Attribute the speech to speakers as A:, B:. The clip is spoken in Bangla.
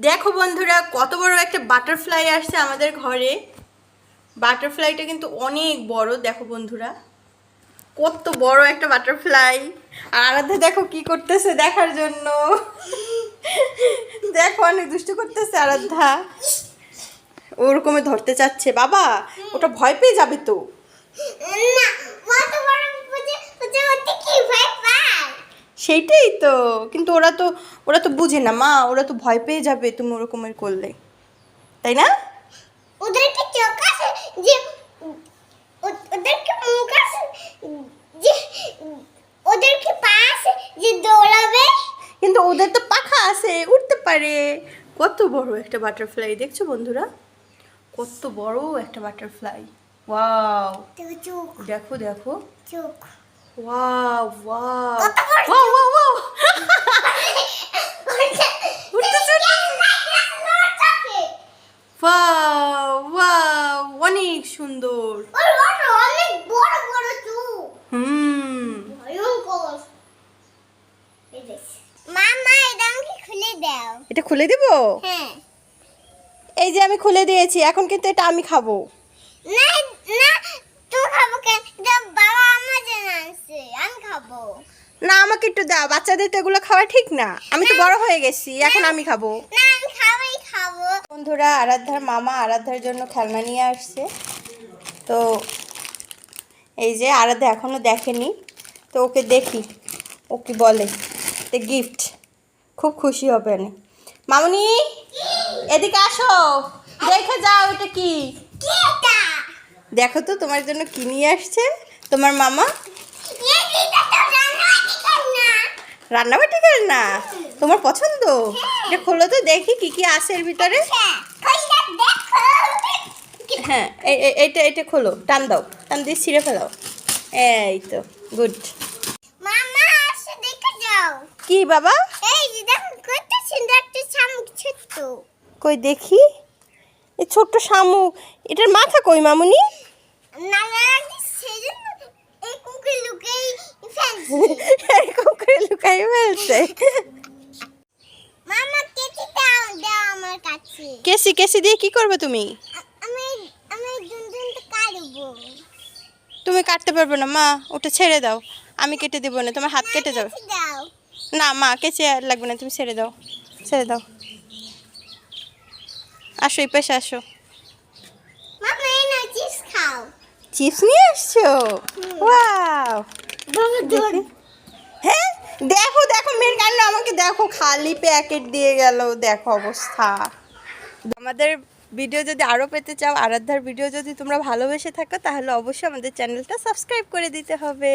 A: দেখো বন্ধুরা, কত বড় একটা বাটারফ্লাই আসছে আমাদের ঘরে। বাটারফ্লাইটা কিন্তু অনেক বড়। দেখো বন্ধুরা, কত বড় একটা বাটারফ্লাই। আর আরাধ্যা দেখো কি করতেছে দেখার জন্য। দেখো অনেক দুষ্টু করতেছে আরাধ্যা। ওরকমই ধরতে চাচ্ছে। বাবা, ওটা ভয় পেয়ে যাবে তো। সেইটাই তো, কিন্তু ওরা তো বুঝে না মা, ওরা তো ভয় পেয়ে যাবে তুমি ওরকমের করলে, তাই না?
B: ওদেরকে চোখ আছে যে ওদেরকে মুখ আছে যে ওদেরকে পা আছে যে দৌড়াবে,
A: কিন্তু ওদের তো পাখা আছে, উঠতে পারে। কত বড় একটা বাটারফ্লাই দেখছো বন্ধুরা, কত বড় একটা বাটারফ্লাই। ওয়াও,
B: চোখ
A: দেখো দেখো,
B: চোখ
A: ওয়াও ওয়াও
B: কত বড়
A: ওয়াও ওয়াও ওয়াও। উঠতেছে, ওয়াও ওয়াও, অনেক সুন্দর।
B: অনেক বড় বড় চোখ, ভয়ঙ্কর। মামা এটা আমাকে খুলে দাও।
A: এটা খুলে দিব?
B: হ্যাঁ।
A: এই যে আমি খুলে দিয়েছি, এখন কিন্তু এটা আমি খাবো।
B: না না, তুই খাবো কেন? এটা বাবা আমার জন্য আনছে, আমি খাবো।
A: না, আমাকে একটু দাও, বাচ্চাদের তো এগুলো খাওয়া ঠিক না। আমি তো বড় হয়ে গেছি, এখন আমি খাবো।
B: না, আমি খাবো।
A: বন্ধুরা, আরাধ্যার মামা আরাধ্যার জন্য খেলনা নিয়ে আসছে। তো এই যে আরাধ্যা এখনো দেখেনি, তো ওকে দেখি ও কি বলে। গিফট, খুব খুশি হবে না। মামুনি, এদিকে আসো, দেখে যাও এটা কি।
B: কি এটা?
A: দেখো তো তোমার জন্য কি নিয়ে আসছে তোমার মামা।
B: এটা তো রান্নাবাটি খেলনা।
A: রান্নাবাটি খেলনা তোমার পছন্দ? এটা খোলো তো দেখি কি কি আছে এর ভিতরে।
B: কইটা দেখো।
A: হ্যাঁ, এইটা এটা খোলো, টান দাও, টান দিয়ে ছিঁড়ে ফেলাও। এই তো, গুড।
B: মামা আসে দেখে যাও।
A: কি বাবা?
B: এই যে দেখো কত সুন্দর একটা শামুক ছোট্ট।
A: কই দেখি, এই ছোট্ট শামুক, এটার মাথা কই মামুনি?
B: নানা সেজন্য এই কুকুর লুকেই ফেলছে।
A: এরকম করে লুকাই ফেলছে।
B: মামা কেটে দাও দাও আমার কাছে।
A: কেসি কেসি দিয়ে কি করবে তুমি?
B: আমি আমি দুনদুনটা কাটবো।
A: তুমি কাটতে পারবে না মা, ওটা ছেড়ে দাও, আমি কেটে দেবো না, তোমার হাত কেটে যাবে।
B: কেটে দাও।
A: না মা, কেচে আর লাগবে না, তুমি ছেড়ে দাও, ছেড়ে দাও। আসো, এই পাশে আসো।
B: মামা এই নাও চিপস খাও।
A: চিপস নিয়ে আসছো? ওয়াও,
B: বাবা
A: দেখি। হ্যাঁ, দেখো দেখো মেয়ের কাণ্ড, আমাকে দেখো খালি প্যাকেট দিয়ে গেল, দেখো অবস্থা। আমাদের ভিডিও যদি আরও পেতে চাও, আরাধ্যার ভিডিও যদি তোমরা ভালোবেসে থাকো, তাহলে অবশ্যই আমাদের চ্যানেলটা সাবস্ক্রাইব করে দিতে হবে।